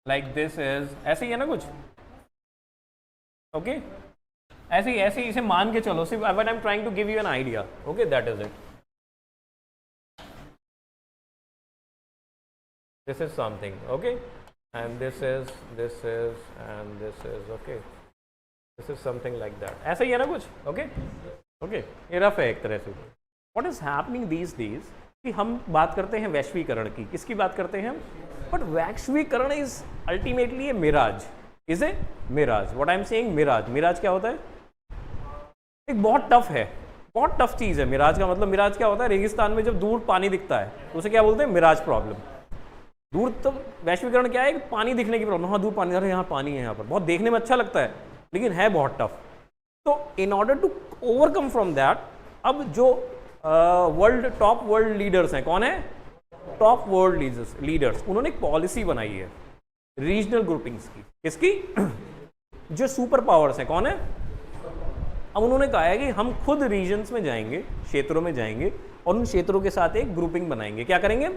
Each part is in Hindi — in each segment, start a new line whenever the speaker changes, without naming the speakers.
लाइक दिस इज, ऐसे ही है ना कुछ, ओके ऐसे ही इसे मान के चलो, सिर्फ what I am trying to give you an idea, okay that is it. This is something, okay and this is and this is, okay this is something like that. ऐसा ही है ना कुछ, ओके ओके ये रफ है एक तरह से. What is happening these days कि हम बात करते हैं वैश्वीकरण की, किसकी बात करते हैं हम, बट वैश्वीकरण is ultimately a mirage, is a mirage. What I am saying mirage, mirage क्या होता है, एक बहुत टफ है, बहुत टफ चीज़ है मिराज का मतलब. मिराज क्या होता है, रेगिस्तान में जब दूर पानी दिखता है तो उसे क्या बोलते हैं, मिराज प्रॉब्लम. दूर तो वैश्वीकरण क्या है, पानी दिखने की प्रॉब्लम, हाँ दूर पानी, अरे यहाँ पानी है, यहाँ पर बहुत देखने में अच्छा लगता है लेकिन है बहुत टफ. तो इन order to overcome from that, अब जो टॉप वर्ल्ड लीडर्स हैं, कौन है, टॉप वर्ल्ड लीडर्स, उन्होंने एक पॉलिसी बनाई है रीजनल ग्रुपिंग्स की. किसकी, जो सुपर पावर्स हैं, कौन है. अब उन्होंने कहा है कि हम खुद रीजन्स में जाएंगे, क्षेत्रों में जाएंगे और उन क्षेत्रों के साथ एक ग्रुपिंग बनाएंगे. क्या करेंगे,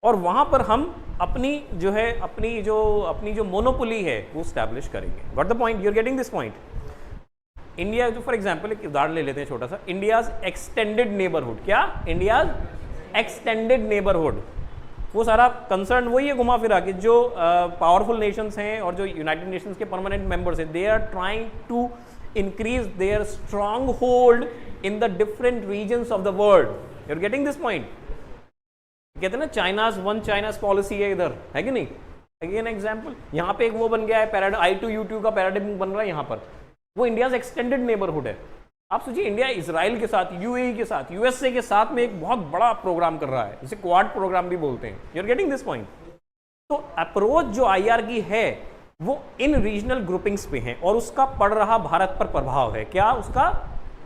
और वहां पर हम अपनी जो है अपनी जो मोनोपोली है वो स्टैब्लिश करेंगे. Got the point, you are getting this point. India जो फॉर एग्जांपल एक उदाहरण ले लेते हैं छोटा सा, इंडियाज एक्सटेंडेड नेबरहुड. क्या, इंडियाज एक्सटेंडेड नेबरहुड. वो सारा कंसर्न वही है घुमा फिरा के, जो पावरफुल नेशंस हैं और जो यूनाइटेड नेशंस के परमानेंट मेंबर्स हैं, they are trying to increase their stronghold in the different regions of the world. You're getting this point? कहते हैं ना चाइनाज वन चाइनाज पॉलिसी है इधर, है कि नहीं. अगेन एग्जांपल, यहाँ पे एक वो बन गया है I2U2 का पैराडाइम बन रहा है यहाँ पर, वो इंडियाज एक्सटेंडेड नेबरहुड है. आप सोचिए इंडिया इसराइल के साथ, यूएई के साथ, यूएसए के साथ में एक बहुत बड़ा प्रोग्राम कर रहा है, जिसे क्वाड प्रोग्राम भी बोलते हैं. You're getting this point? तो अप्रोच जो IR की है वो इन रीजनल ग्रुपिंग्स पे है और उसका पड़ रहा भारत पर प्रभाव है. क्या, उसका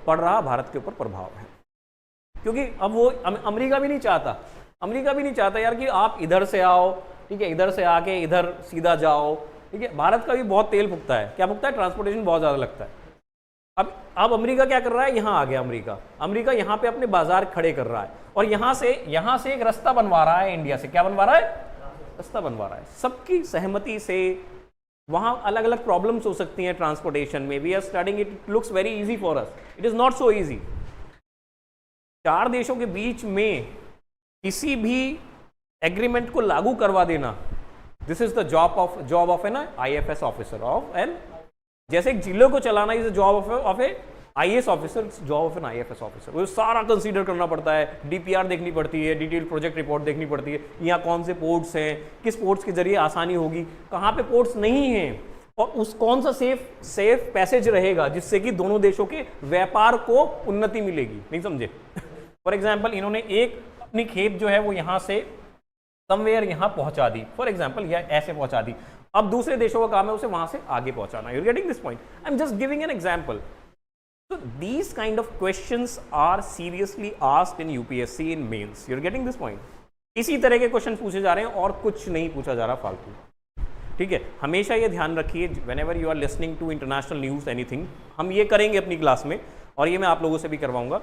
पड़ रहा भारत के ऊपर प्रभाव है, क्योंकि अब वो अमेरिका भी नहीं चाहता यार कि आप इधर से आओ, ठीक है, इधर से आके इधर सीधा जाओ, ठीक है. भारत का भी बहुत तेल फूकता है, क्या फूकता है, ट्रांसपोर्टेशन बहुत ज़्यादा लगता है. अब अमेरिका क्या कर रहा है, यहाँ आ गया अमेरिका यहाँ पे अपने बाजार खड़े कर रहा है और यहाँ से एक रास्ता बनवा रहा है इंडिया से. क्या बनवा रहा है, रास्ता बनवा रहा है सबकी सहमति से. वहाँ अलग अलग प्रॉब्लम्स हो सकती हैं ट्रांसपोर्टेशन में. We are studying it, looks very easy for us, it is not so easy. 4 देशों के बीच में किसी भी एग्रीमेंट को लागू करवा देना, this is the job of an IFS officer, of an, जैसे एक जिले को चलाना is the job of a IAS officer, job of an IFS officer. वो सारा कंसीडर करना पड़ता है, DPR देखनी पड़ती है, डिटेल प्रोजेक्ट रिपोर्ट देखनी पड़ती है, यहाँ कौन से पोर्ट्स हैं, किस पोर्ट्स के जरिए आसानी होगी, कहाँ पे पोर्ट्स नहीं हैं, और उस कौन सा सेफ पैसेज रहेगा जिससे कि दोनों देशों के व्यापार को उन्नति मिलेगी. नहीं समझे. फॉर एग्जाम्पल इन्होंने एक अपनी खेप जो है वो यहाँ से समवेयर यहाँ पहुँचा दी, फॉर एग्जाम्पल या ऐसे पहुँचा दी. अब दूसरे देशों का काम है उसे वहाँ से आगे पहुँचाना. You are getting this point, I am just giving an example. So these kind of questions are seriously asked in UPSC in mains. You're getting this point? इसी तरह के क्वेश्चन पूछे जा रहे हैं और कुछ नहीं पूछा जा रहा फालतू. ठीक है, हमेशा ये ध्यान रखिए whenever you are listening to international news anything, हम ये करेंगे अपनी क्लास में और ये मैं आप लोगों से भी करवाऊंगा.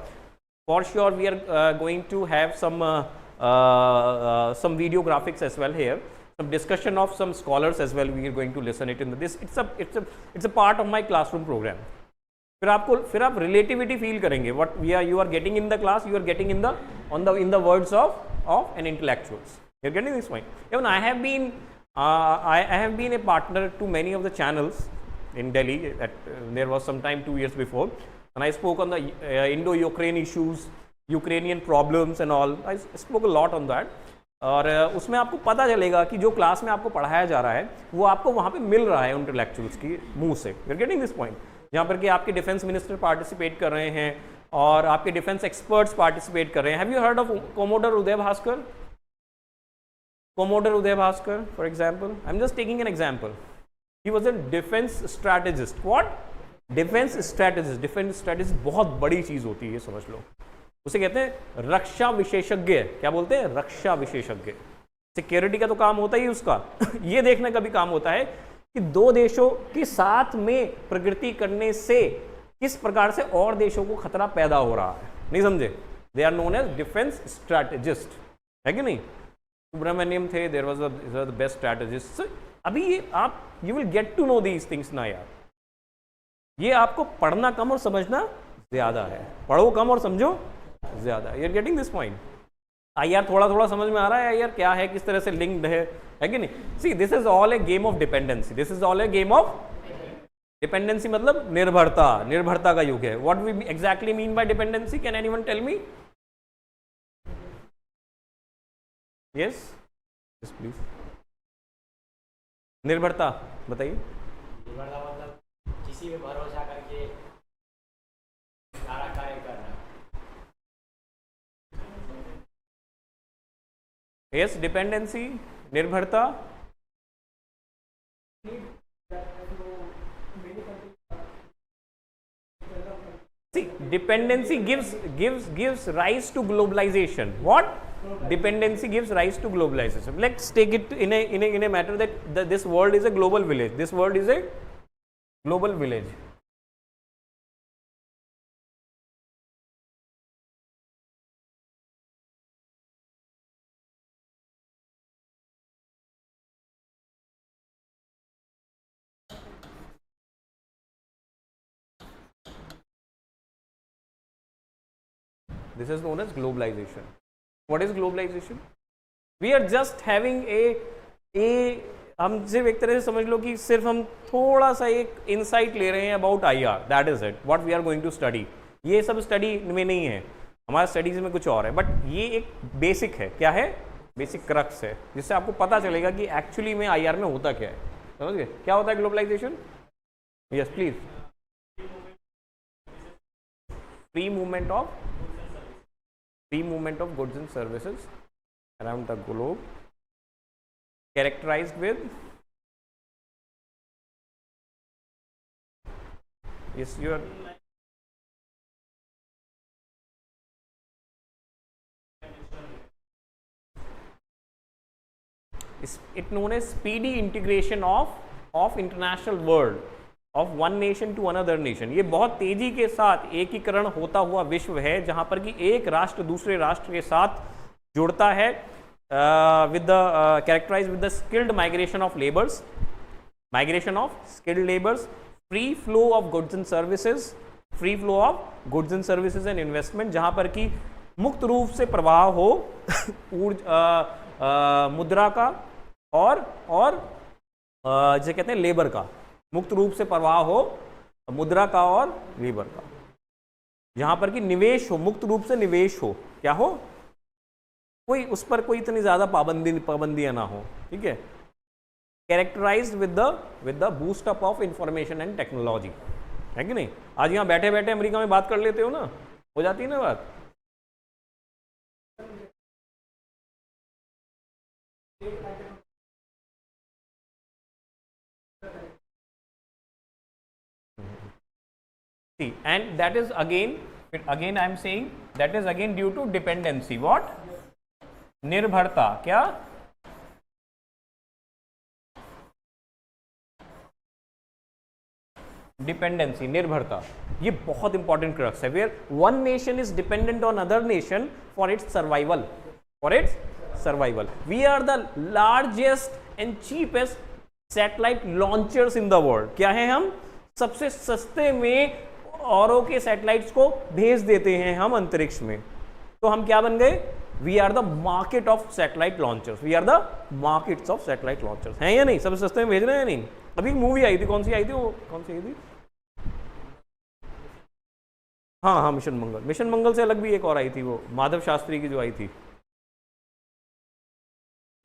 For sure we are going to have some video graphics as well here, some discussion of some scholars as well. We are going to listen it in this. It's a part of my classroom program. फिर आप रिलेटिविटी फील करेंगे. What you are getting in the class, you are getting in the words of an intellectuals. You are getting this point. Even I have been a partner to many of the channels in Delhi. There was some time 2 years before, and I spoke on the Indo-Ukraine issues, Ukrainian problems and all. I spoke a lot on that. और उसमें आपको पता चलेगा कि जो क्लास में आपको पढ़ाया जा रहा है वो आपको वहाँ पे मिल रहा है इंटेलेक्चुअल्स की मुंह से. You are getting this point. जहाँ पर कि आपके डिफेंस मिनिस्टर पार्टिसिपेट कर रहे हैं और आपके डिफेंस एक्सपर्ट्स पार्टिसिपेट कर रहे हैं. Have you heard of Commodore Uday Bhaskar? Commodore Uday Bhaskar, for example. I'm just taking an example. He was a defense strategist. What? Defense strategist. Defense strategist बहुत बड़ी चीज होती है, ये समझ लो. उसे कहते हैं रक्षा विशेषज्ञ. क्या बोलते हैं? रक्षा विशेषज्ञ. सिक्योरिटी का तो काम होता ही उसका. ये देखने का भी काम होता है कि दो देशों के साथ में प्रगति करने से किस प्रकार से और देशों को खतरा पैदा हो रहा है. नहीं समझे? They are known as defence strategist. है कि नहीं? सुब्रमण्यम थे, there was the best strategist. अभी ये आप you will get to know these things ना यार, ये आपको पढ़ना कम और समझना ज्यादा है, पढ़ो कम और समझो ज्यादा। You are getting this point? यार थोड़ा थोड़ा समझ में आ रहा है यार क्या है, किस तरह से लिंक्ड है कि नहीं? See this is all a game of dependency, this is all a game of dependency, मतलब निर्भरता, निर्भरता का युग है। What we exactly mean by dependency, can anyone tell me? Yes yes please, निर्भरता बताइए।
निर्भरता मतलब किसी पे भरोसा करके सारा कार्य करना।
यस, डिपेंडेंसी, निर्भरता। See, dependency gives rise to globalization. What? Dependency gives rise to globalization. Let's take it in a matter that this world is a global village. This world is a global village. This is known as globalization. What is globalization? We are just having a हम सिर्फ एक तरह से समझ लो कि सिर्फ हम थोड़ा सा एक इंसाइट ले रहे हैं about IR, that is it, what we are going to study. ये सब स्टडी में नहीं है, हमारा स्टडीज में कुछ और है, बट ये एक बेसिक है। क्या है? बेसिक क्रक्स है, जिससे आपको पता चलेगा कि एक्चुअली में IR में होता क्या है। समझ गए क्या होता है globalisation? Yes please. Free movement of goods and services around the globe, characterized with, yes, your it known as speedy integration of international world, of one nation to another nation. ये बहुत तेजी के साथ एकीकरण होता हुआ विश्व है, जहां पर कि एक राष्ट्र दूसरे राष्ट्र के साथ जुड़ता है with the characterise with the skilled migration of labours, migration of skilled labours, free flow of goods and services, free flow of goods and services and investment, जहां पर कि मुक्त रूप से प्रवाह हो मुद्रा का और जिसे कहते हैं लेबर का, मुक्त रूप से प्रवाह हो मुद्रा का और लेबर का, जहां पर कि निवेश हो, मुक्त रूप से निवेश हो, क्या हो, कोई उस पर कोई इतनी ज्यादा पाबंदियां ना हो, ठीक है। Characterised with the boost up of information and technology, है कि नहीं? आज यहाँ बैठे बैठे अमेरिका में बात कर लेते हो ना, हो जाती है ना बात। And that is again I am saying that is again due to dependency. What? निर्भरता। क्या? डिपेंडेंसी, निर्भरता। ये बहुत इंपॉर्टेंट क्रक्स है, where one nation is dependent on other nation for its survival, for its survival. We are the largest and cheapest satellite launchers in the world. क्या है? हम सबसे सस्ते में औरों के सैटेलाइट्स को भेज देते हैं हम अंतरिक्ष में। तो हम क्या बन गए? We are the market of satellite launchers, we are the markets of satellite launchers, हैं या नहीं? सबसे सस्ते में भेज रहे हैं या नहीं? अभी मूवी आई थी, कौन सी आई थी वो, कौन सी आई थी? हाँ, मिशन मंगल। मिशन मंगल से अलग भी एक और आई थी, वो माधव शास्त्री की जो आई थी,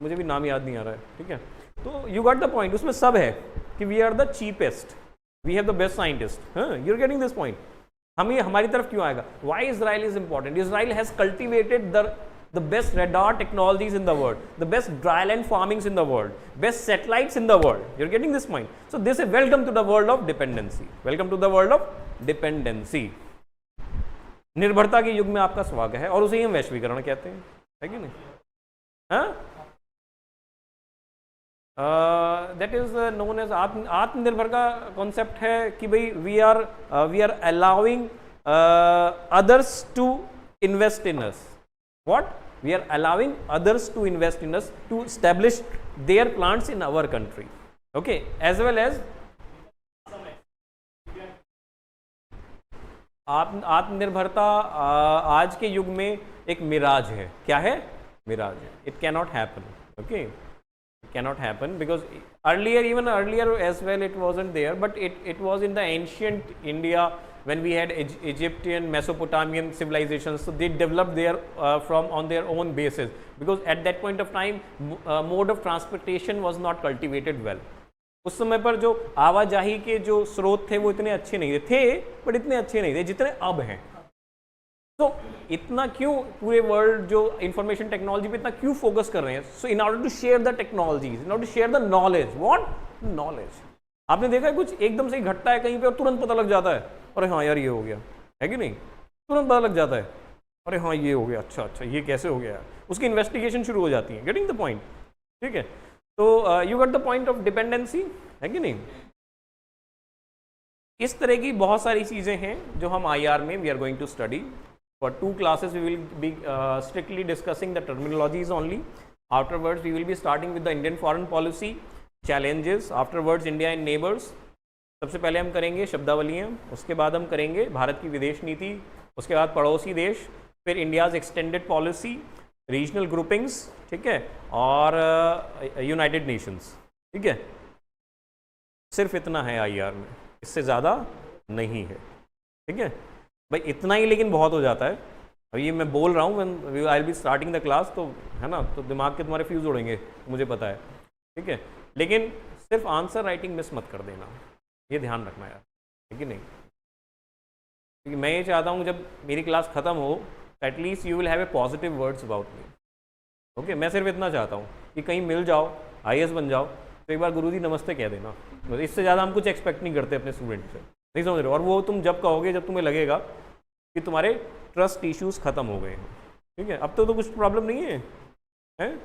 मुझे भी नाम याद नहीं आ रहा है, ठीक है। तो यू गॉट द पॉइंट, उसमें सब है कि we are the cheapest, we have the best scientist. You are getting this point? हम ये हमारी तरफ क्यों आएगा? Why Israel is important? Israel has cultivated the best radar technologies in the world, the best dryland farmings in the world, best satellites in the world. You're getting this point? So this is welcome to the world of dependency. Welcome to the world of dependency. निर्भरता के युग में आपका स्वागत है, और उसे ही हम वैश्वीकरण कहते हैं, है कि नहीं? हाँ, दैट इज नोन एज आत्मनिर्भर का कॉन्सेप्ट है कि भाई we are allowing others to invest in us. What? We are allowing others to invest in us to establish their plants in our country, okay, as well as आत्मनिर्भरता आज के युग में एक मिराज है। क्या है? मिराज है। It cannot happen, okay, it cannot happen because even earlier as well it wasn't there, but it was in the ancient India when we had Egyptian, Mesopotamian civilizations, so they developed their from on their own basis, because at that point of time mode of transportation was not cultivated well. उस समय पर जो आवाजाही के जो स्रोत थे वो इतने अच्छे नहीं थे, बट इतने अच्छे नहीं थे जितने अब हैं। तो इतना क्यों पूरे वर्ल्ड जो इंफॉर्मेशन टेक्नोलॉजी पे इतना क्यों फोकस कर रहे हैं? So in order to share the technologies, in order to share the knowledge. What knowledge? आपने देखा है कुछ एकदम से ही घटता है कहीं पे और तुरंत पता लग जाता है, अरे हाँ यार ये हो गया, है कि नहीं? तुरंत पता लग जाता है, अरे हाँ ये हो गया, अच्छा अच्छा ये कैसे हो गया, उसकी इन्वेस्टिगेशन शुरू हो जाती है। Getting the point? ठीक है, तो you got the point of dependency, है कि नहीं? इस तरह की बहुत सारी चीजें हैं जो हम IR में we are going to study. For 2 classes we will be strictly discussing the terminologies only. Afterwards we will be starting with the Indian foreign policy, challenges, afterwards India and neighbors. सबसे पहले हम करेंगे शब्दावलियाँ, उसके बाद हम करेंगे भारत की विदेश नीति, उसके बाद पड़ोसी देश, फिर India's extended policy, regional groupings, ठीक है, और यूनाइटेड नेशंस। ठीक है, सिर्फ इतना है IR में, इससे ज़्यादा नहीं है। ठीक है भाई, इतना ही लेकिन बहुत हो जाता है। अब ये मैं बोल रहा हूँ when I will be starting the class, तो है ना, तो दिमाग के तुम्हारे फ्यूज़ उड़ेंगे, मुझे पता है। ठीक है, लेकिन सिर्फ आंसर राइटिंग मिस मत कर देना, ये ध्यान रखना यार, है कि नहीं? क्योंकि मैं ये चाहता हूँ जब मेरी क्लास ख़त्म हो, at least you will have a positive words about me. Okay, मैं सिर्फ इतना चाहता हूँ कि कहीं मिल जाओ, IAS बन जाओ, तो एक बार गुरुजी नमस्ते कह देना। इससे ज़्यादा हम कुछ एक्सपेक्ट नहीं करते अपने स्टूडेंट से, नहीं समझ रहे हो? और वो तुम जब कहोगे जब तुम्हें लगेगा कि तुम्हारे ट्रस्ट इश्यूज खत्म हो गए हैं। ठीक है, अब तो कुछ प्रॉब्लम नहीं है, हैं?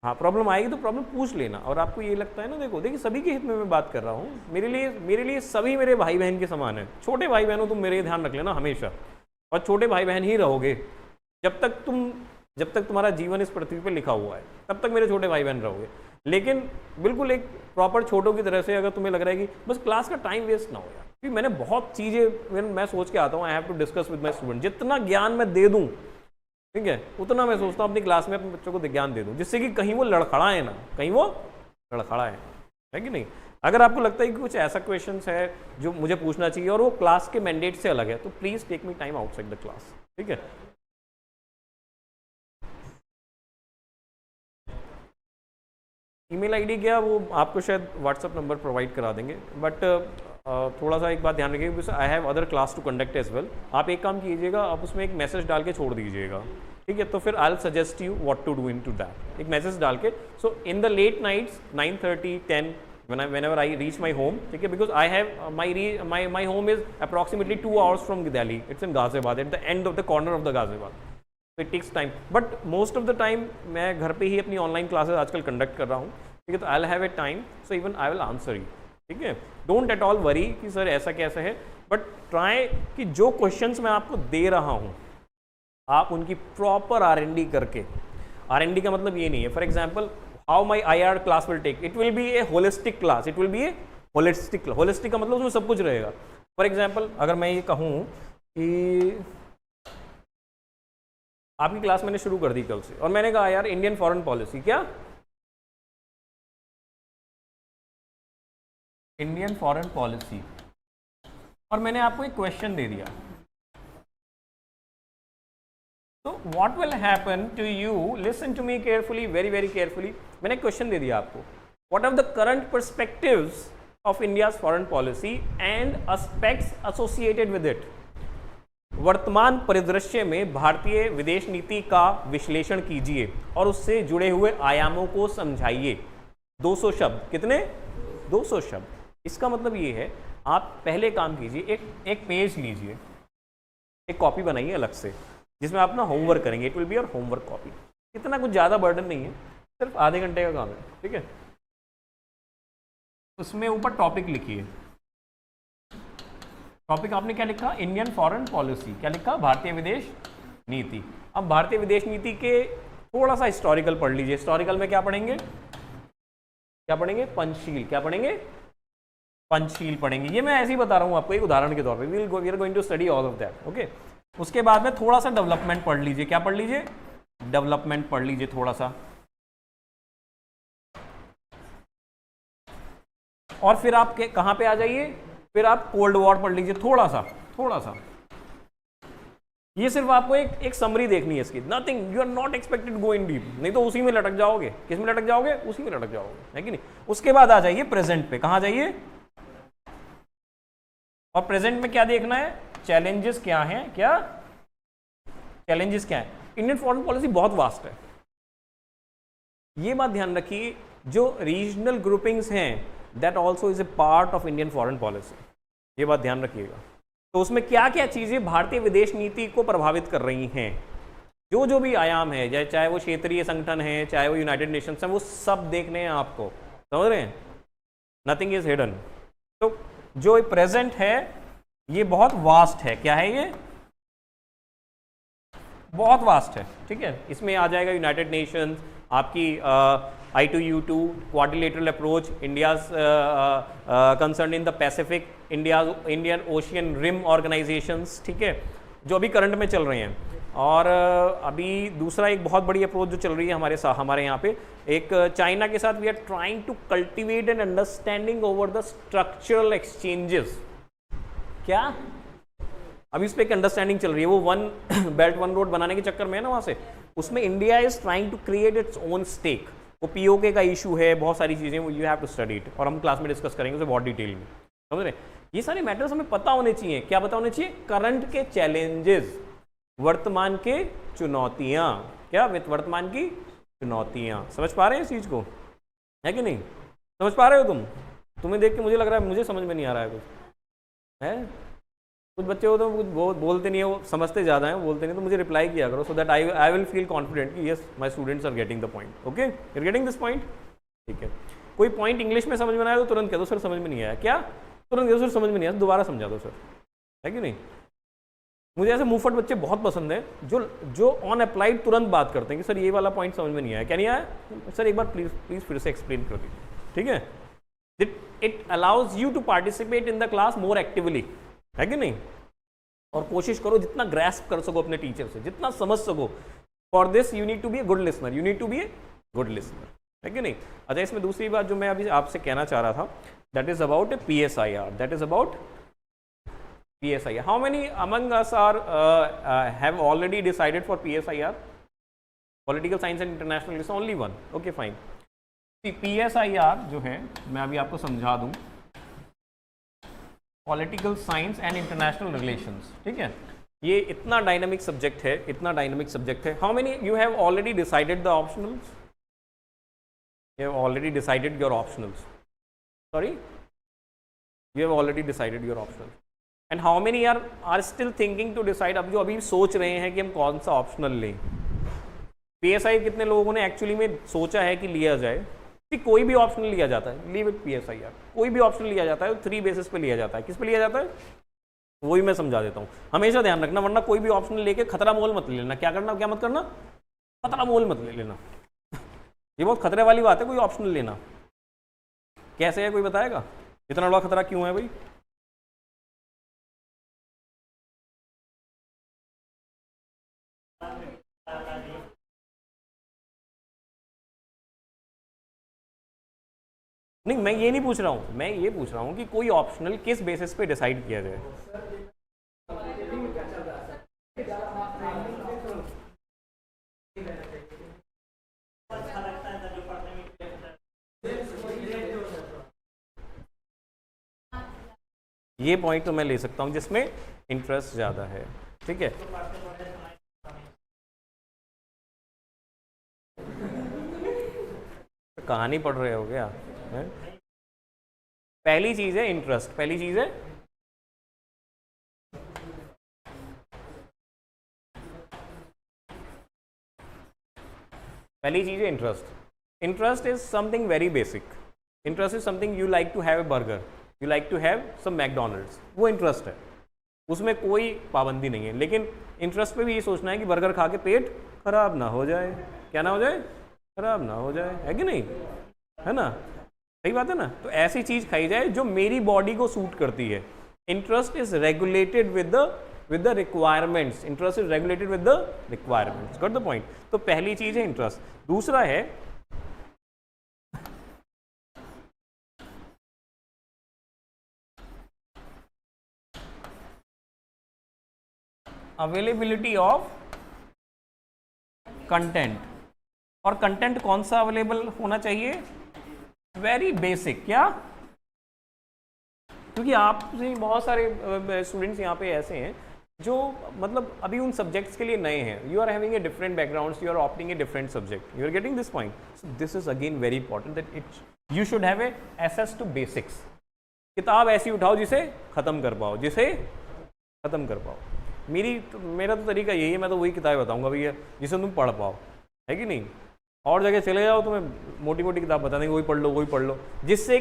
हाँ, प्रॉब्लम आएगी तो प्रॉब्लम पूछ लेना। और आपको ये लगता है ना, देखिए सभी के हित में मैं बात कर रहा हूँ, मेरे लिए सभी मेरे भाई बहन के समान है। छोटे भाई बहनों तुम मेरे ध्यान रख लेना हमेशा, और छोटे भाई बहन ही रहोगे जब तक तुम्हारा जीवन इस पृथ्वी पर लिखा हुआ है, तब तक मेरे छोटे भाई बहन रहोगे। लेकिन बिल्कुल एक प्रॉपर छोटों की तरह से, अगर तुम्हें लग रहा है कि बस क्लास का टाइम वेस्ट ना हो यार, क्योंकि मैंने बहुत चीज़ें मैं सोच के आता हूँ, I have to discuss with my student. जितना ज्ञान मैं दे दूँ, ठीक है, उतना मैं सोचता हूँ अपनी क्लास में अपने बच्चों को ज्ञान दे दूँ, जिससे कि कहीं वो लड़खड़ाए ना, कहीं वो लड़खड़ाए, है कि नहीं? अगर आपको लगता है कि कुछ ऐसा क्वेश्चन है जो मुझे पूछना चाहिए और वो क्लास के मैंडेट से अलग है, तो please take me time outside the class. ठीक है, ईमेल आईडी क्या, वो आपको शायद व्हाट्सअप नंबर प्रोवाइड करा देंगे, बट थोड़ा सा एक बात ध्यान रखिएगा, because I have other class to conduct as well. आप एक काम कीजिएगा, आप उसमें एक मैसेज डाल के छोड़ दीजिएगा। ठीक है, तो फिर I will suggest you what to do in to that, एक मैसेज डाल के। So in the late nights 9:30, 10 whenever I reach my home, ठीक है, because I have my home is approximately 2 hours from Delhi. It's in Ghaziabad, at the end of the corner of the Ghaziabad. So it takes time, but most of the time मैं घर पे ही अपनी ऑनलाइन क्लासेस आजकल कंडक्ट कर रहा हूँ। ठीक है, तो I will have a time, so even I will answer you. ठीक है, डोंट एट ऑल वरी कि सर ऐसा कैसे है, बट ट्राई कि जो क्वेश्चंस मैं आपको दे रहा हूँ आप उनकी प्रॉपर R&D करके, R&D का मतलब ये नहीं है, for example how my IR class will take, it will be a holistic class, it will be a holistic का मतलब उसमें सब कुछ रहेगा। फॉर एग्जाम्पल अगर मैं ये कहूँ कि आपकी क्लास मैंने शुरू कर दी कल से, और मैंने कहा यार इंडियन फॉरेन पॉलिसी, क्या इंडियन फॉरेन पॉलिसी, और मैंने आपको एक क्वेश्चन दे दिया, तो what will happen to you, listen to me carefully, very very carefully. मैंने क्वेश्चन दे दिया आपको, what are the current perspectives of India's foreign policy and aspects associated with it. वर्तमान परिदृश्य में भारतीय विदेश नीति का विश्लेषण कीजिए और उससे जुड़े हुए आयामों को समझाइए। 200 शब्द, कितने? 200 शब्द। इसका मतलब ये है, आप पहले काम कीजिए, एक पेज लीजिए, एक कॉपी बनाइए अलग से, जिसमें आप ना होमवर्क करेंगे। It will be your homework copy. इतना कुछ ज़्यादा बर्डन नहीं है, सिर्फ आधे घंटे का काम है। ठीक है, उसमें ऊपर टॉपिक लिखिए। टॉपिक आपने क्या लिखा? Indian foreign policy. क्या लिखा? भारतीय विदेश नीति। अब भारतीय विदेश नीति के थोड़ा सा हिस्टोरिकल पढ़ लीजिए। हिस्टोरिकल में क्या पढ़ेंगे, क्या पढ़ेंगे, पंचशील। क्या पढ़ेंगे, पंचशील पढ़ेंगे। ये मैं ऐसे ही बता रहा हूँ आपको एक उदाहरण के तौर पे। We are going to study all of that, okay. उसके बाद में थोड़ा सा डेवलपमेंट पढ़ लीजिए। क्या पढ़ लीजिए, डेवलपमेंट पढ़ लीजिए थोड़ा सा। और फिर आप कहां पे आ जाइए, फिर आप कोल्ड वॉर पढ़ लीजिए थोड़ा सा, थोड़ा सा। ये सिर्फ आपको एक समरी देखनी है इसकी, nothing, you are not expected go in deep, नहीं तो उसी में लटक जाओगे। किस में लटक जाओगे, उसी में लटक जाओगे, है कि नहीं। उसके बाद आ जाइए प्रेजेंट पे। कहां जाइए, और प्रेजेंट में क्या देखना है, चैलेंजेस क्या हैं, क्या चैलेंजेस क्या है। इंडियन फॉरेन पॉलिसी बहुत वास्ट है, ये बात ध्यान रखिए। जो रीजनल ग्रुपिंग्स हैं that also is a part of Indian foreign policy, ये बात ध्यान रखिएगा। तो उसमें क्या क्या चीजें भारतीय विदेश नीति को प्रभावित कर रही हैं, जो भी आयाम है, चाहे वो क्षेत्रीय संगठन है, चाहे वो यूनाइटेड नेशंस है, वो सब देखने हैं आपको, समझ रहे हैं, नथिंग इज हिडन। तो जो प्रेजेंट है ये बहुत वास्ट है। क्या है ये, बहुत वास्ट है, ठीक है। इसमें आ जाएगा यूनाइटेड नेशंस, आपकी I2U2, quadrilateral approach, India's concern in the Pacific, Indian Ocean Rim organisations, ठीक है, जो अभी करंट में चल रहे हैं। और अभी दूसरा एक बहुत बड़ी अप्रोच जो चल रही है हमारे यहाँ पे, एक चाइना के साथ we are trying to cultivate an understanding over the structural exchanges. क्या, अभी इस पर एक अंडरस्टैंडिंग चल रही है, वो वन बेल्ट वन रोड बनाने के चक्कर में है ना वहाँ से, उसमें India is trying to create its own stake. वो पीओके का इशू है, बहुत सारी चीज़ें, you have to study it, और हम क्लास में डिस्कस करेंगे उसे बहुत डिटेल में, समझ रहे। ये सारे मैटर्स हमें पता होने चाहिए। क्या पता होने चाहिए, करंट के चैलेंजेस, वर्तमान के चुनौतियाँ, क्या वर्तमान की चुनौतियाँ। समझ पा रहे हैं इस चीज़ को, है कि नहीं, समझ पा रहे हो तुम। तुम्हें देख के मुझे लग रहा है मुझे समझ में नहीं आ रहा है कुछ, है। कुछ बच्चे हो तो कुछ बोलते नहीं है, वो समझते ज़्यादा हैं, बोलते नहीं, तो मुझे रिप्लाई किया करो, so that I will feel confident कि yes my students are getting the point, okay, you are getting this point, ठीक है। कोई पॉइंट इंग्लिश में समझ में आया तो तुरंत कह दो सर समझ में नहीं आया, क्या, तुरंत कह दो सर समझ में नहीं आया, दोबारा समझा दो सर, है कि नहीं। मुझे ऐसे मुंहफट बच्चे बहुत पसंद है जो ऑन अप्लाइड तुरंत बात करते हैं कि सर ये वाला पॉइंट समझ में नहीं आया। क्या नहीं आया सर, एक बार प्लीज फिर से एक्सप्लेन कर दीजिए, ठीक है। It allows you to participate in the class more actively, है कि नहीं। और कोशिश करो जितना ग्रैस्प कर सको अपने टीचर से, जितना समझ सको। For this you need to be a good listener, you need to be a good listener, है कि नहीं। अच्छा, इसमें दूसरी बात जो मैं अभी आपसे कहना चाह रहा था, that is about A PSIR, that is about PSIR. How many among us are have already decided for PSIR? Political Science and International is only one. Okay, fine. See, PSIR जो है, मैं अभी आपको समझा दूं, Political Science and International Relations, ठीक है। ये इतना डायनामिक सब्जेक्ट है, इतना डायनामिक सब्जेक्ट है। How many you have already decided the optionals? You have already decided your optionals. Sorry, you have already decided your optionals. And how many are still thinking to decide, अब जो अभी सोच रहे हैं कि हम कौन सा ऑप्शनल लें। PSI कितने लोगों ने एक्चुअली में सोचा है कि लिया जाए, कि कोई भी ऑप्शनल लिया जाता है, लीव इट PSIR, कोई भी ऑप्शनल लिया जाता है 3 बेसिस पे लिया जाता है। किस पे लिया जाता है, वही मैं समझा देता हूँ, हमेशा ध्यान रखना, वरना कोई भी ऑप्शनल लेके खतरा मोल मत ले लेना। क्या करना, क्या मत करना, खतरा मोल मत ले लेना। ये बहुत खतरे वाली बात है कोई ऑप्शनल लेना। कैसे है, कोई बताएगा इतना बड़ा खतरा क्यों है भाई। नहीं, मैं ये नहीं पूछ रहा हूँ, मैं ये पूछ रहा हूँ कि कोई ऑप्शनल किस बेसिस पे डिसाइड किया जाए। ये पॉइंट तो मैं ले सकता हूँ जिसमें इंटरेस्ट ज़्यादा है, ठीक है। कहानी पढ़ रहे हो क्या, है? पहली चीज है इंटरेस्ट, पहली चीज है interest. Interest is something very basic. Interest is something, you like to have a burger, you like to have some McDonald's, वो इंटरेस्ट है। उसमें कोई पाबंदी नहीं है, लेकिन इंटरेस्ट पे भी ये सोचना है कि बर्गर खा के पेट खराब ना हो जाए। क्या ना हो जाए? खराब ना हो जाए, है कि नहीं? है ना, सही बात है ना। तो ऐसी चीज खाई जाए जो मेरी बॉडी को सूट करती है। Interest is regulated with the requirements, interest is regulated with the requirements, got the point. तो पहली चीज है इंटरेस्ट। दूसरा है अवेलेबिलिटी ऑफ कंटेंट। और कंटेंट कौन सा अवेलेबल होना चाहिए? Very basic. क्या? क्योंकि आप बहुत सारे स्टूडेंट्स यहाँ पे ऐसे हैं जो मतलब अभी उन सब्जेक्ट्स के लिए नए हैं। You are having a different backgrounds, you are opting a different subject, you are getting this point. So this is again very important that it you should have a access to basics. किताब ऐसी उठाओ जिसे खत्म कर पाओ, जिसे खत्म कर पाओ। मेरा तो तरीका यही है, मैं तो वही किताबें बताऊंगा भैया जिसे तुम पढ़ पाओ, है कि नहीं। और जगह चले जाओ तुम्हें मोटी मोटी किताब बता देंगे, वही पढ़ लो वही पढ़ लो, जिससे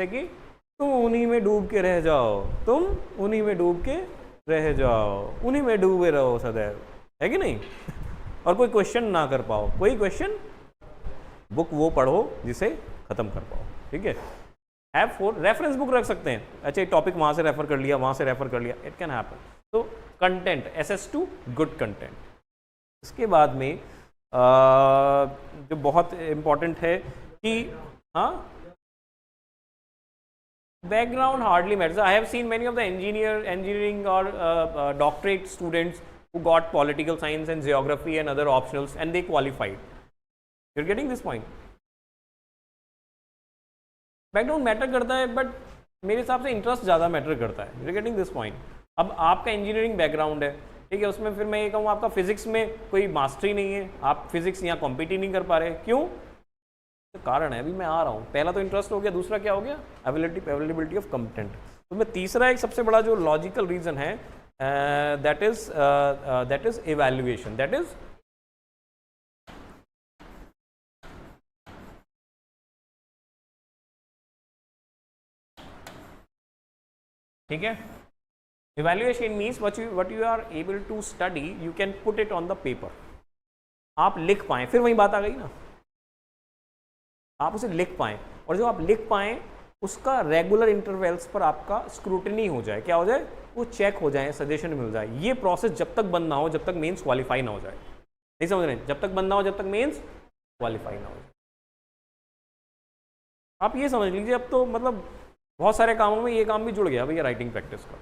कि तुम उन्हीं में डूब के रह जाओ, तुम उन्हीं में डूब के रह जाओ, उन्हीं में डूबे रहो सदैव, है कि नहीं। और कोई क्वेश्चन ना कर पाओ, कोई क्वेश्चन, बुक वो पढ़ो जिसे खत्म कर पाओ, ठीक है। हैव फोर रेफरेंस बुक रख सकते हैं, अच्छा टॉपिक वहाँ से रेफर कर लिया, वहाँ से रेफर कर लिया, इट कैन हैपन। तो content, access to good content. इसके बाद में जो बहुत इम्पॉर्टेंट है कि हाँ, background hardly matters. I have seen many of the engineering or doctorate students who got political science and geography and other optionals and they qualified. You're getting this point? Background matter करता है, but मेरे हिसाब से इंटरेस्ट ज़्यादा मैटर करता है। You're getting this point? अब आपका इंजीनियरिंग बैकग्राउंड है, ठीक है, उसमें फिर मैं ये कहूँ आपका फिजिक्स में कोई मास्टरी नहीं है, आप फिजिक्स यहाँ कॉम्पीट ही नहीं कर पा रहे, क्यों? तो कारण है, अभी मैं आ रहा हूँ। पहला तो इंटरेस्ट हो गया, दूसरा क्या हो गया? Availability of content. तो मैं तीसरा एक सबसे बड़ा जो लॉजिकल रीजन है that is evaluation, that is ठीक है। Evaluation means what you are able to study you can put it on the paper. आप लिख पाए, फिर वही बात आ गई ना, आप उसे लिख पाएँ, और जो आप लिख पाएँ उसका रेगुलर इंटरवल्स पर आपका स्क्रूटनी हो जाए, क्या हो जाए? वो चेक हो जाए, सजेशन मिल जाए। ये प्रोसेस जब तक बंद ना हो, जब तक मेंस क्वालिफाई ना हो जाए, नहीं समझ रहे? जब तक बंद ना हो, जब तक मेंस क्वालिफाई ना हो जाए। आप ये समझ लीजिए, अब तो मतलब बहुत सारे कामों में ये काम भी जुड़ गया भैया, राइटिंग प्रैक्टिस का,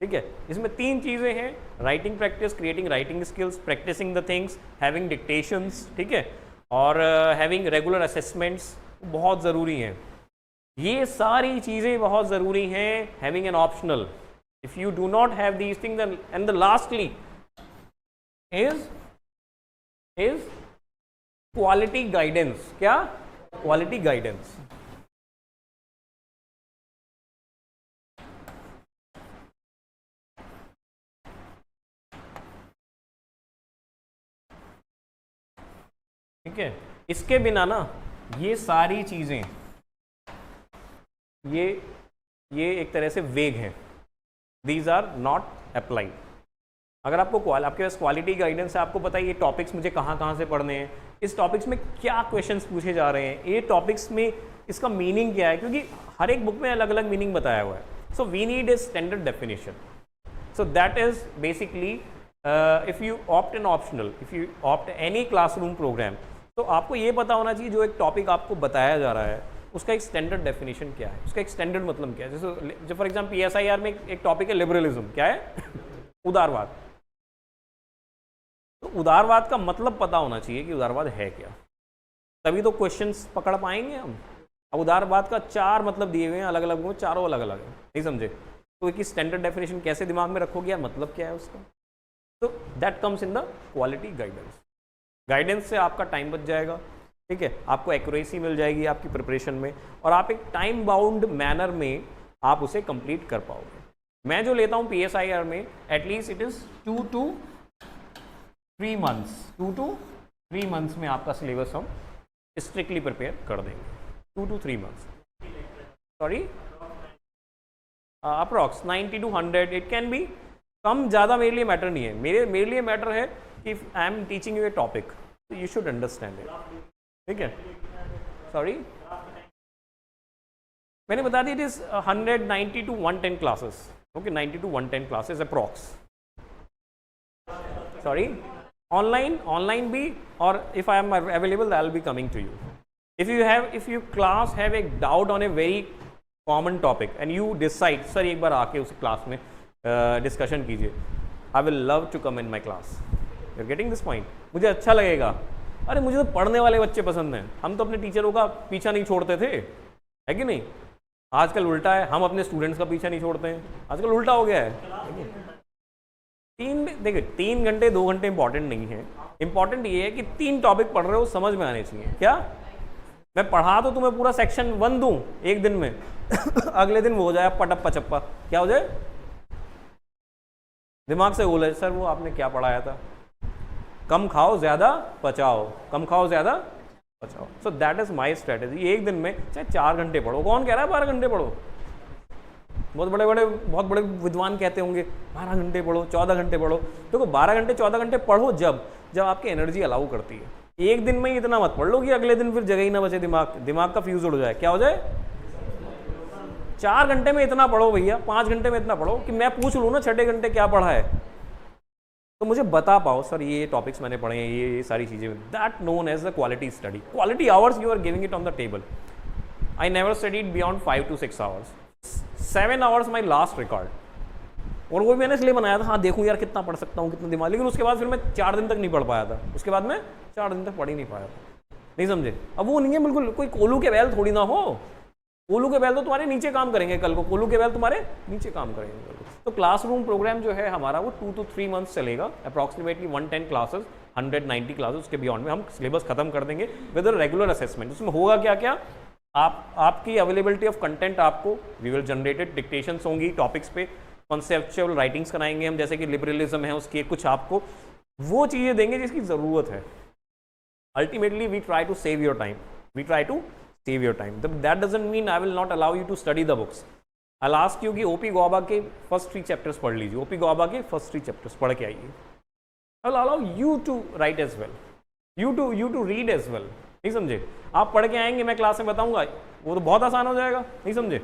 ठीक है। इसमें 3 चीज़ें हैं, writing practice, creating writing skills, practising the things, having dictations, ठीक है, और हैविंग रेगुलर असेसमेंट्स बहुत ज़रूरी हैं। ये सारी चीज़ें बहुत ज़रूरी हैं। Having an optional, if you do not have these things, and the lastly is quality guidance. क्या? Quality guidance. ठीक है, इसके बिना ना ये सारी चीज़ें ये एक तरह से वेग हैं, दीज आर नॉट अप्लाइड। अगर आपको आपके पास क्वालिटी गाइडेंस है, आपको पता है ये टॉपिक्स मुझे कहाँ से पढ़ने हैं, इस टॉपिक्स में क्या क्वेश्चंस पूछे जा रहे हैं, ये टॉपिक्स में इसका मीनिंग क्या है, क्योंकि हर एक बुक में अलग अलग मीनिंग बताया हुआ है। So we need a standard definition. So that is basically if you opt an optional, if you opt any classroom programme, तो आपको ये पता होना चाहिए जो एक टॉपिक आपको बताया जा रहा है उसका एक स्टैंडर्ड डेफिनेशन क्या है, उसका एक स्टैंडर्ड मतलब क्या है। जैसे जो फॉर एग्जाम्पल PSIR में एक टॉपिक है लिबरलिज्म, क्या है? उदारवाद। तो उदारवाद का मतलब पता होना चाहिए कि उदारवाद है क्या, तभी तो क्वेश्चंस पकड़ पाएंगे हम। अब उदारवाद का 4 मतलब दिए हुए हैं अलग अलग, वो चारों अलग अलग हैं, नहीं समझे? तो एक स्टैंडर्ड डेफिनेशन कैसे दिमाग में रखोगे यार, मतलब क्या है उसका? तो that comes in the quality guidance. Guidance से आपका टाइम बच जाएगा, ठीक है, आपको एक्यूरेसी मिल जाएगी आपकी प्रिपरेशन में, और आप एक टाइम बाउंड मैनर में आप उसे कंप्लीट कर पाओगे। मैं जो लेता हूँ PSIR में at least it is 2 to 3 months, 2 to 3 months में आपका सिलेबस हम स्ट्रिक्टली प्रिपेयर कर देंगे। 2 to 3 months। Sorry, approx 90 to 100, it can be कम ज़्यादा मेरे लिए मैटर नहीं है, मेरे लिए मैटर है कि I am teaching you a topic, you should understand it, ठीक है। सॉरी, मैंने बता दी, it is 190 to 110 classes, okay, 90 to 110 classes approx. Sorry, online भी, और if I am available I will be coming to you. if you class have a doubt on a very common topic and you decide sir एक बार आके उस क्लास में डिस्कशन कीजिए, I will love to come in my class, you are getting this point. मुझे अच्छा लगेगा, अरे मुझे तो पढ़ने वाले बच्चे पसंद हैं, हम तो अपने टीचरों का पीछा नहीं छोड़ते थे, है कि नहीं। आजकल उल्टा है, हम अपने स्टूडेंट्स का पीछा नहीं छोड़ते हैं, आजकल उल्टा हो गया है। देखिए 3 घंटे 2 घंटे इंपॉर्टेंट नहीं है, इंपॉर्टेंट ये है कि 3 टॉपिक पढ़ रहे हो, समझ में आने चाहिए। क्या मैं पढ़ा तो तुम्हें पूरा सेक्शन 1 दूं एक दिन में अगले दिन वो हो जाए पटप्पा चप्पा, क्या हो जाए, दिमाग से बोले सर वो आपने क्या पढ़ाया था, कम खाओ ज्यादा पचाओ, कम खाओ ज्यादा पचाओ। So that is my strategy. एक दिन में चाहे 4 घंटे पढ़ो, कौन कह रहा है 12 घंटे पढ़ो, बहुत बड़े विद्वान कहते होंगे 12 घंटे पढ़ो 14 घंटे पढ़ो। देखो 12 घंटे 14 घंटे पढ़ो जब आपकी एनर्जी अलाउ करती है। एक दिन में ही इतना मत पढ़ लो कि अगले दिन फिर जगह ही ना बचे, दिमाग का फ्यूज उड़ जाए, क्या हो जाए। 4 घंटे में इतना पढ़ो भैया, 5 घंटे में इतना पढ़ो कि मैं पूछ लूँ ना 6 घंटे क्या पढ़ा है, तो मुझे बता पाओ सर ये टॉपिक्स मैंने पढ़े हैं, ये सारी चीज़ें। That known as the quality study. Quality hours you are giving it on the table. I never studied beyond 5 to 6 hours. 7 hours my last record, और वो भी मैंने इसलिए बनाया था, हाँ देखूँ यार कितना पढ़ सकता हूँ, कितना दिमाग, लेकिन उसके बाद फिर मैं 4 दिन तक नहीं पढ़ पाया था, उसके बाद मैं 4 दिन तक पढ़ ही नहीं पाया था, नहीं समझे। अब वो नहीं है बिल्कुल, कोई कोलू के बैल थोड़ी ना हो, कोलू के बैल तो तुम्हारे नीचे काम करेंगे कल को, कोलू के बैल तुम्हारे नीचे काम करेंगे कल को। तो क्लासरूम प्रोग्राम जो है हमारा वो 2 to 3 मंथ्स चलेगा, अप्रॉक्सीमेटली 110 क्लासेस, 190 क्लासेस। उसके बियॉन्ड में हम सिलेबस खत्म कर देंगे विद रेगुलर असेसमेंट। उसमें होगा क्या क्या, आपकी अवेलेबिलिटी ऑफ कंटेंट, आपको वी विल जनरेटेड डिक्टेशंस होंगी टॉपिक्स पे, कॉन्सेप्चुअल राइटिंग्स कराएंगे हम, जैसे कि लिबरलिज्म है उसकी कुछ आपको वो चीज़ें देंगे जिसकी ज़रूरत है। Ultimately we try to save your time, we try to save your time. That doesn't mean I will not allow you to study the books. I will ask you कि ओपी गौबा के फर्स्ट 3 चैप्टर्स पढ़ लीजिए, ओपी गौबा के फर्स्ट 3 चैप्टर्स पढ़ के आइए। I will allow you to write as well, you to read as well, नहीं समझे। आप पढ़ के आएंगे, मैं क्लास में बताऊंगा, वो तो बहुत आसान हो जाएगा, नहीं समझे।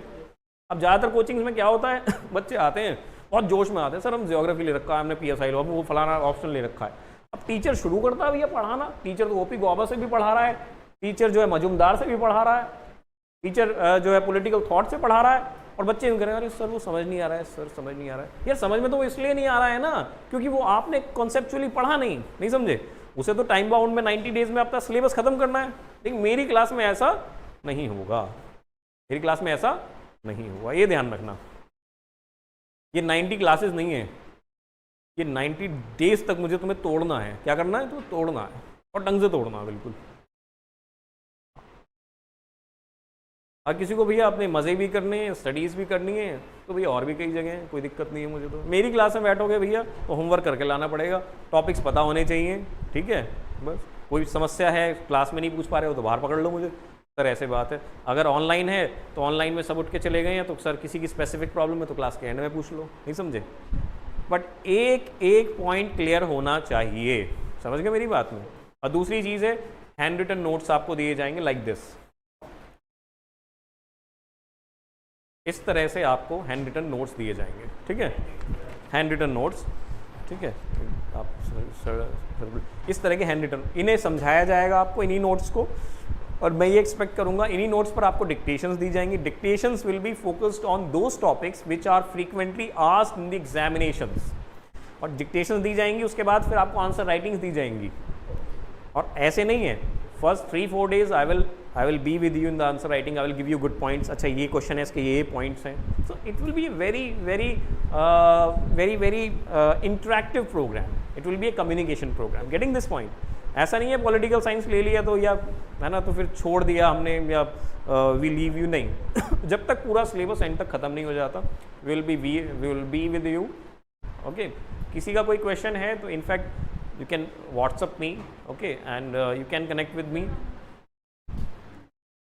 अब ज़्यादातर कोचिंग्स में क्या होता है बच्चे आते हैं बहुत जोश में आते हैं, सर हम ज्योग्राफी ले रखा है, हमने PSI लो, वो फलाना ऑप्शन ले रखा है। अब टीचर शुरू करता है भैया पढ़ाना, टीचर तो ओपी गौबा से भी पढ़ा रहा है, टीचर जो है मजुमदार से भी पढ़ा रहा है, टीचर जो है पॉलिटिकल थॉट से पढ़ा रहा है, और बच्चे कह रहे हैं अरे सर वो समझ नहीं आ रहा है, सर समझ नहीं आ रहा है। यार समझ में तो वो इसलिए नहीं आ रहा है ना क्योंकि वो आपने कॉन्सेप्चुअली पढ़ा नहीं समझे। उसे तो टाइम बाउंड में 90 डेज में आपका सिलेबस खत्म करना है, लेकिन मेरी क्लास में ऐसा नहीं होगा, मेरी क्लास में ऐसा नहीं होगा, ये ध्यान रखना। ये 90 क्लासेस नहीं है, ये 90 डेज तक मुझे तुम्हें तोड़ना है। क्या करना है? तो तोड़ना है, और ढंग से तोड़ना है बिल्कुल। और किसी को भैया अपने मज़े भी करने हैं, स्टडीज़ भी करनी है, तो भैया और भी कई जगह हैं, कोई दिक्कत नहीं है मुझे। तो मेरी क्लास में बैठोगे भैया तो होमवर्क करके लाना पड़ेगा, टॉपिक्स पता होने चाहिए, ठीक है। बस कोई समस्या है क्लास में नहीं पूछ पा रहे हो तो बाहर पकड़ लो मुझे, सर ऐसे बात है। अगर ऑनलाइन है तो ऑनलाइन में सब उठ के चले गए हैं, तो सर किसी की स्पेसिफिक प्रॉब्लम है तो क्लास के एंड में पूछ लो, नहीं समझे। बट एक पॉइंट क्लियर होना चाहिए, समझ गए मेरी बात में। और दूसरी चीज़ है हैंड रिटन नोट्स आपको दिए जाएंगे लाइक दिस, इस तरह से आपको हैंड रिटन नोट्स दिए जाएंगे, ठीक है। हैंड रिटन नोट्स, ठीक है। आप इस तरह के हैंड रिटन, इन्हें समझाया जाएगा आपको इन्हीं नोट्स को, और मैं ये एक्सपेक्ट करूंगा इन्हीं नोट्स पर आपको डिक्टेशंस दी जाएंगी। Dictations will be focused on those topics which are frequently asked in the examinations, और डिक्टेशंस दी जाएंगी, उसके बाद फिर आपको आंसर राइटिंग्स दी जाएंगी। और ऐसे नहीं है first 3-4 days I will be with you in the answer writing, I will give you good points, अच्छा ये क्वेश्चन है इसके ये पॉइंट्स हैं। So it will be a very interactive programme, it will be a communication programme, getting this point. ऐसा नहीं है पॉलिटिकल साइंस ले लिया तो या है ना तो फिर छोड़ दिया हमने या वी लीव यू, नहीं। जब तक पूरा सिलेबस एंड तक खत्म नहीं हो जाता we will be with you, okay. किसी का कोई क्वेश्चन है तो in fact you can WhatsApp me, okay, and you can connect with me,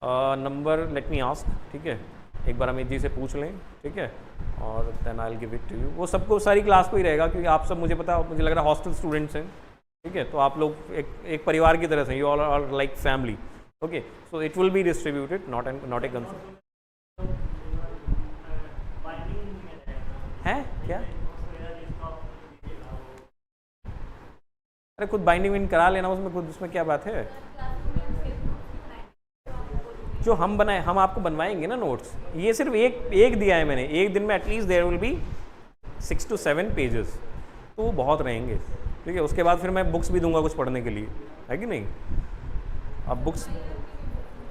number let me ask, ठीक है। एक बार अमित जी से पूछ लें, ठीक है, और then I will give it to you. वो सबको सारी क्लास को ही रहेगा, क्योंकि आप सब मुझे पता, मुझे लग रहा है हॉस्टल स्टूडेंट्स हैं, ठीक है, तो आप लोग एक परिवार की तरह से, you all are like family, okay, so it will be distributed, not a concern. है क्या? अरे खुद बाइंडिंग करा लेना उसमें, खुद उसमें क्या बात है। जो हम बनाए, हम आपको बनवाएंगे ना नोट्स, ये सिर्फ एक दिया है मैंने, एक दिन में at least there will be 6 to 7 pages, तो वो बहुत रहेंगे, ठीक है। उसके बाद फिर मैं बुक्स भी दूंगा कुछ पढ़ने के लिए, है कि नहीं। अब बुक्स,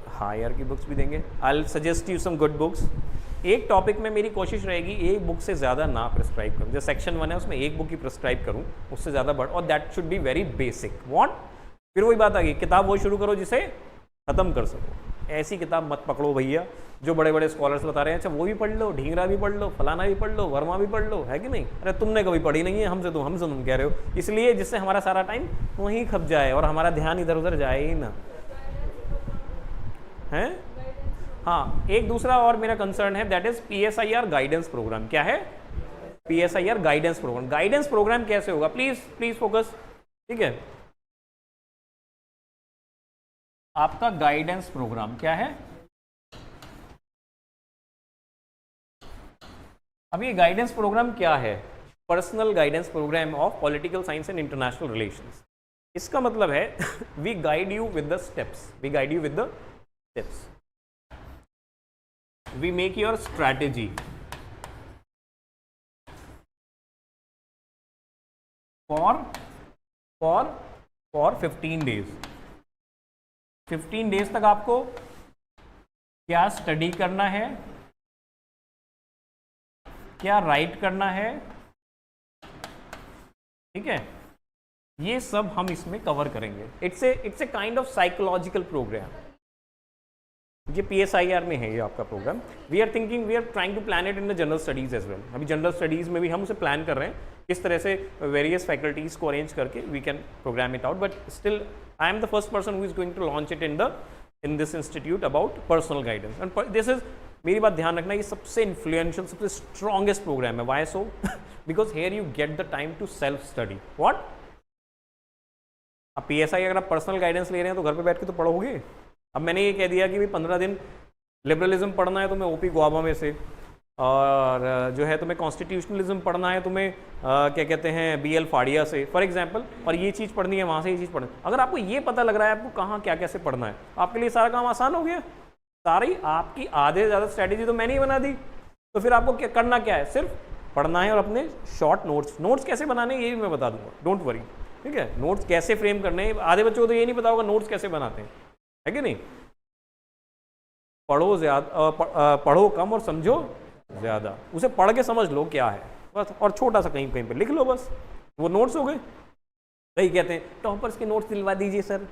हाँ यार की बुक्स भी देंगे, I will suggest you some good books. एक टॉपिक में मेरी कोशिश रहेगी एक बुक से ज़्यादा ना प्रिस्क्राइब करूँ, जो सेक्शन 1 है उसमें एक बुक ही प्रिस्क्राइब करूँ, उससे ज़्यादा बढ़, और that should be very basic. What, फिर वही बात आ गई, किताब वो शुरू करो जिसे ख़त्म कर सको। ऐसी किताब मत पकड़ो भैया जो बड़े बड़े स्कॉलर्स बता रहे हैं, अच्छा वो भी पढ़ लो, ढींगरा भी पढ़ लो, फलाना भी पढ़ लो, वर्मा भी पढ़ लो, है कि नहीं। अरे तुमने कभी पढ़ी नहीं है, हमसे तुम कह रहे हो, इसलिए जिससे हमारा सारा टाइम वहीं खप जाए और हमारा ध्यान इधर उधर जाए ही ना, है। हाँ, एक दूसरा और मेरा कंसर्न है, that is PSIR guidance programme. क्या है? PSIR guidance programme. Guidance programme कैसे होगा, प्लीज फोकस, ठीक है। आपका गाइडेंस प्रोग्राम क्या है? अब ये गाइडेंस प्रोग्राम क्या है? Personal guidance programme of political science and international relations. इसका मतलब है we guide you with the steps, we guide you with the steps, we make your strategy for 15 days. 15 days तक आपको क्या स्टडी करना है, क्या राइट करना है, ठीक है, ये सब हम इसमें कवर करेंगे। It's a kind of psychological programme. ये PSIR में है ये आपका programme. We are trying to plan it in the general studies as well. अभी जनरल स्टडीज में भी हम उसे प्लान कर रहे हैं, किस तरह से वेरियस फैकल्टीज को अरेंज करके we can programme it out, but still I am the first person who is going to launch it in this institute about personal guidance. And this is, मेरी बात ध्यान रखना, ये सबसे इन्फ्लुएंशियल, सबसे स्ट्रॉन्गेस्ट प्रोग्राम है। Why so? Because here you get the time to self study. What? अब PSI अगर आप पर्सनल गाइडेंस ले रहे हैं तो घर पे बैठ के तो पढ़ोगे। अब मैंने ये कह दिया कि भाई 15 दिन लिबरलिज्म पढ़ना है तुम्हें OP गुआबा में से, और जो है तुम्हें कॉन्स्टिट्यूशनलिज्म पढ़ना है तुम्हें क्या कहते हैं BL फाड़िया से फॉर एग्जांपल, और ये चीज़ पढ़नी है वहाँ से, ये चीज़ पढ़नी है। अगर आपको ये पता लग रहा है आपको कहाँ क्या कैसे पढ़ना है, आपके लिए सारा काम आसान हो गया। सारी आपकी आधे से ज़्यादा स्ट्रैटेजी तो मैंने ही बना दी। तो फिर आपको क्या करना, क्या है, सिर्फ पढ़ना है और अपने शॉर्ट नोट्स कैसे बनाने हैं ये भी मैं बता दूंगा, डोंट वरी, ठीक है। नोट्स कैसे फ्रेम करने हैं, आधे बच्चों को तो ये नहीं पता होगा नोट्स कैसे बनाते हैं, है कि नहीं। पढ़ो ज़्यादा, पढ़ो कम और समझो ज़्यादा। उसे पढ़ के समझ लो क्या है बस, और छोटा सा कहीं पे लिख लो बस, वो नोट्स हो गए। सही कहते हैं, टॉपर्स के नोट्स दिलवा दीजिए सर,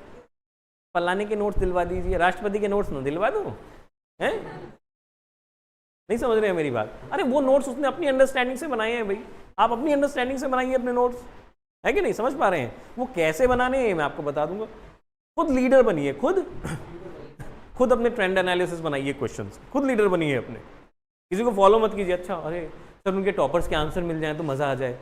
फलाने के नोट्स दिलवा दीजिए, राष्ट्रपति के नोट्स ना दिलवा दो, हैं? नहीं समझ रहे हैं मेरी बात? अरे वो नोट्स उसने अपनी अंडरस्टैंडिंग से बनाए हैं भाई, आप अपनी अंडरस्टैंडिंग से बनाइए अपने नोट्स, है कि नहीं? समझ पा रहे हैं? वो कैसे बनाने हैं मैं आपको बता दूंगा। खुद लीडर बनिए, खुद अपने ट्रेंड एनालिसिस बनाइए, क्वेश्चंस खुद लीडर बनिए अपने, किसी को फॉलो मत कीजिए। अच्छा अरे सर उनके टॉपर्स के आंसर मिल जाए तो मज़ा आ जाए।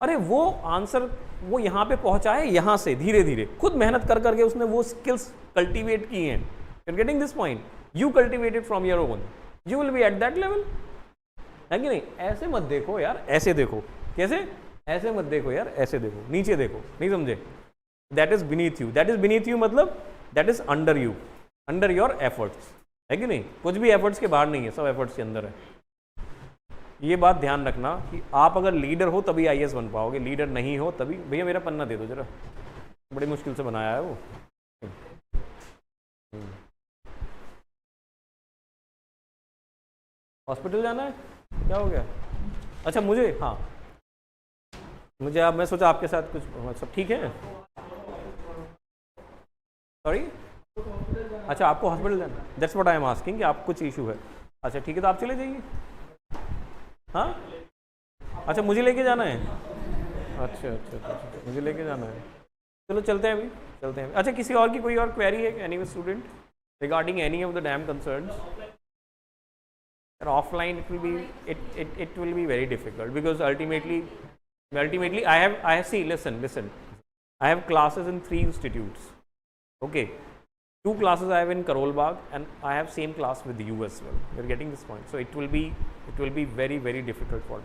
अरे वो आंसर वो यहाँ पे पहुँचा है, यहाँ से धीरे धीरे खुद मेहनत कर करके उसने वो स्किल्स कल्टीवेट की हैं। You are getting this point, you cultivated from your own, you will be at that level, है कि नहीं? ऐसे मत देखो यार, ऐसे देखो। कैसे? ऐसे मत देखो यार, ऐसे देखो, नीचे देखो, नहीं समझे? That is beneath you, that is beneath you मतलब that is under you, under your efforts, है कि नहीं? कुछ भी एफर्ट्स के बाहर नहीं है, सब एफर्ट्स के अंदर है। ये बात ध्यान रखना कि आप अगर लीडर हो तभी IAS बन पाओगे, लीडर नहीं हो तभी। भैया मेरा पन्ना दे दो जरा, बड़ी मुश्किल से बनाया है वो। हॉस्पिटल जाना है, क्या हो गया? अच्छा मुझे, हाँ मुझे, अब मैं सोचा आपके साथ कुछ, सब ठीक है? सॉरी, अच्छा आपको हॉस्पिटल जाना, that's what I am asking, कि आपको कुछ इशू है। अच्छा ठीक है, तो आप चले जाइए। हाँ अच्छा, मुझे लेके जाना है? अच्छा, मुझे लेके जाना है, चलो चलते हैं अभी, चलते हैं। अच्छा किसी और की कोई और क्वेरी है any student regarding any of the dam concerns? offline it will be very difficult, because ultimately I have see, listen, I have classes in 3 institutes. Okay, 2 classes I have in Karol Bagh, and I have same class with you as well. You're getting this point. So it will be very, very difficult for me.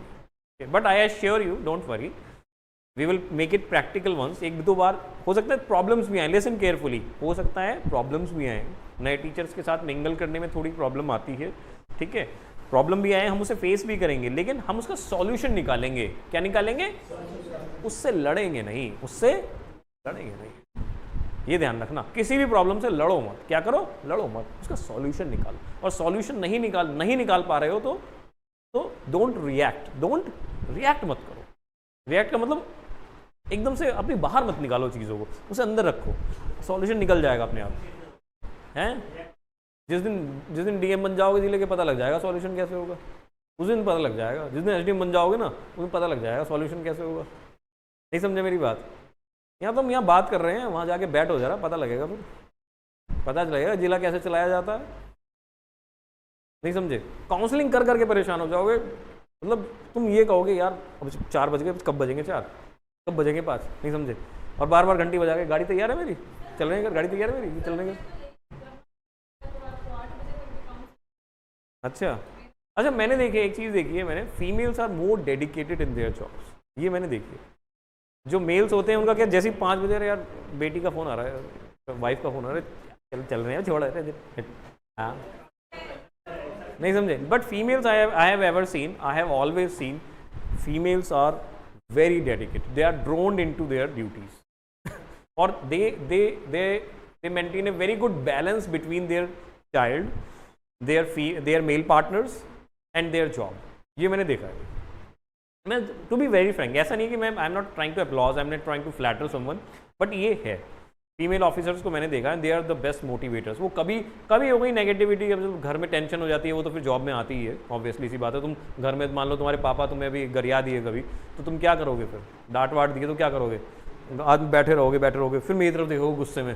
Okay, but I assure you, don't worry, we will make it practical once. एक दो बार हो सकता है प्रॉब्लम्स भी आए, लिसन केयरफुली, हो सकता है प्रॉब्लम्स भी आए, नए टीचर्स के साथ मिंगल करने में थोड़ी प्रॉब्लम आती है, ठीक है, प्रॉब्लम भी आए, हम उसे फेस भी करेंगे, लेकिन हम उसका सॉल्यूशन निकालेंगे. क्या निकालेंगे? उससे लड़ेंगे नहीं, उससे लड़ेंगे नहीं. ये ध्यान रखना, किसी भी प्रॉब्लम से लड़ो मत. क्या करो? लड़ो मत, उसका सॉल्यूशन निकालो. और सॉल्यूशन नहीं निकाल पा रहे हो तो डोंट रिएक्ट मत करो. रिएक्ट का मतलब एकदम से अपनी बाहर मत निकालो चीज़ों को, उसे अंदर रखो, सॉल्यूशन निकल जाएगा अपने आप. हैं? जिस दिन डीएम बन जाओगे जिले के, पता लग जाएगा सॉल्यूशन कैसे होगा. उस दिन पता लग जाएगा. जिस दिन एसडीएम बन जाओगे ना, उस दिन पता लग जाएगा सॉल्यूशन कैसे होगा. नहीं समझे मेरी बात? यहाँ तो हम यहाँ बात कर रहे हैं, वहाँ जाके बैठ हो जा रहा, पता लगेगा, फिर पता चलेगा जिला कैसे चलाया जाता है. नहीं समझे? काउंसलिंग कर करके परेशान हो जाओगे. मतलब तुम ये कहोगे यार अब 4 बज गए, कब बजेंगे 4, कब बजेंगे 5. नहीं समझे? और बार बार घंटी बजा के, गाड़ी तैयार है मेरी, चलने का, गाड़ी तैयार है मेरी, चलने का. अच्छा, मैंने देखी एक चीज़ देखी है मैंने, females are more dedicated in their jobs. ये मैंने देखी है. जो मेल्स होते हैं उनका क्या, जैसे 5 बजे यार बेटी का फ़ोन आ रहा है, वाइफ का फ़ोन आ रहा है, चल रहे हैं, छोड़ रहे हैं. हाँ, नहीं समझे? But females I have always seen females are very dedicated. They are drawn into their duties, or they maintain a very good balance between their child, their male partners and their job. ये मैंने देखा है. मैं to be very frank, ऐसा नहीं कि मैं I'm not trying to applaud, I'm not trying to flatter someone, but ये है. फीमेल ऑफिसर्स को मैंने देखा है, they are the best motivators. वो कभी हो गई नेगेटिविटी, जब घर में टेंशन हो जाती है, वो तो फिर जॉब में आती ही है, ऑब्वियसली सी बात है. तुम घर में मान लो तुम्हारे पापा तुम्हें अभी गरिया दिए कभी, तो तुम क्या करोगे? फिर डांट वाट दिए तो क्या करोगे? आज बैठे रहोगे, फिर मेरी तरफ देखोगे गुस्से में,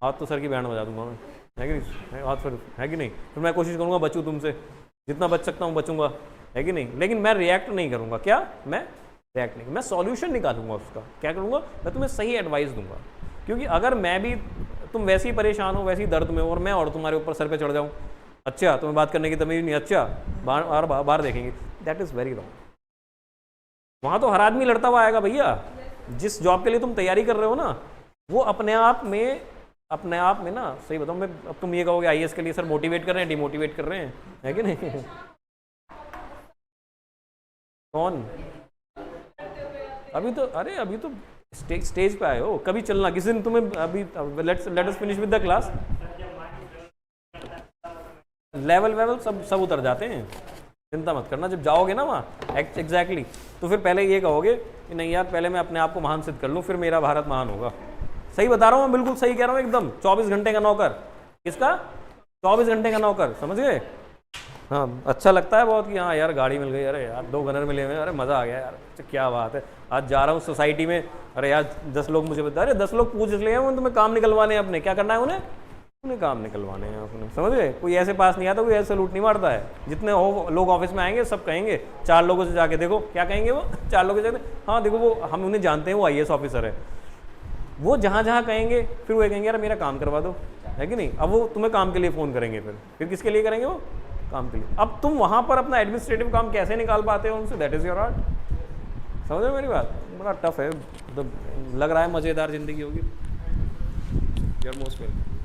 हाथ तो सर की बैंड बजा दूंगा मैं, है कि नहीं? हाथ फिर है कि नहीं? फिर मैं कोशिश करूँगा बचूँ तुमसे, जितना बच सकता हूँ बचूंगा, है कि नहीं? लेकिन मैं रिएक्ट नहीं करूँगा. क्या? मैं रिएक्ट नहीं, मैं सॉल्यूशन निकालूंगा उसका. क्या करूँगा? मैं तुम्हें सही एडवाइस दूंगा. क्योंकि अगर मैं भी, तुम वैसे ही परेशान हो, वैसे ही दर्द में हो, और मैं और तुम्हारे ऊपर सर पे चढ़ जाऊँ, अच्छा तुम्हें बात करने की तमीज़ नहीं, अच्छा बाहर देखेंगे, दैट इज़ वेरी रॉन्ग. वहाँ तो हर आदमी लड़ता हुआ आएगा भैया. जिस जॉब के लिए तुम तैयारी कर रहे हो ना, वो अपने आप में ना, सही बताऊँ मैं, अब तुम ये कहोगे आईएएस के लिए सर मोटिवेट कर रहे हैं, डिमोटिवेट कर रहे हैं, है कि नहीं? कौन? अभी तो स्टेज पे आए हो, कभी चलना किसी दिन तुम्हें. अभी let us finish with the class. Level सब उतर जाते हैं, चिंता मत करना. जब जाओगे ना वहाँ एग्जैक्टली, तो फिर पहले ये कहोगे कि नहीं यार, पहले मैं अपने आप को महान सिद्ध कर लूँ, फिर मेरा भारत महान होगा. सही बता रहा हूँ मैं, बिल्कुल सही कह रहा हूँ एकदम. 24 घंटे का नौकर. किसका? 24 घंटे का नौकर. समझ गए? हाँ, अच्छा लगता है बहुत कि हाँ यार गाड़ी मिल गई, अरे यार 2 गनर मिले हुए, अरे मज़ा आ गया यार, क्या बात है. आज जा रहा हूँ सोसाइटी में, अरे यार 10 लोग मुझे बता, अरे 10 लोग पूछ लिए हैं, तुम्हें काम निकलवाने हैं अपने. क्या करना है उन्हें काम निकलवाने हैं अपने. समझ गए? कोई ऐसे पास नहीं आता, कोई ऐसे लूट नहीं मारता है. जितने लोग ऑफिस में आएंगे सब कहेंगे, 4 लोगों से जाके देखो, क्या कहेंगे वो 4 लोगों से जाके, हाँ देखो वो, हम उन्हें जानते हैं, वो आईएएस ऑफिसर है. वो जहाँ कहेंगे, फिर वो कहेंगे यार मेरा काम करवा दो, है कि नहीं? अब वो तुम्हें काम के लिए फ़ोन करेंगे, फिर किसके लिए करेंगे? वो काम के लिए. अब तुम वहाँ पर अपना एडमिनिस्ट्रेटिव काम कैसे निकाल पाते हो उनसे, दैट इज़ योर आर्ट. समझ रहे हो मेरी बात? बड़ा टफ है. तो लग रहा है मज़ेदार ज़िंदगी होगी. Your most welcome.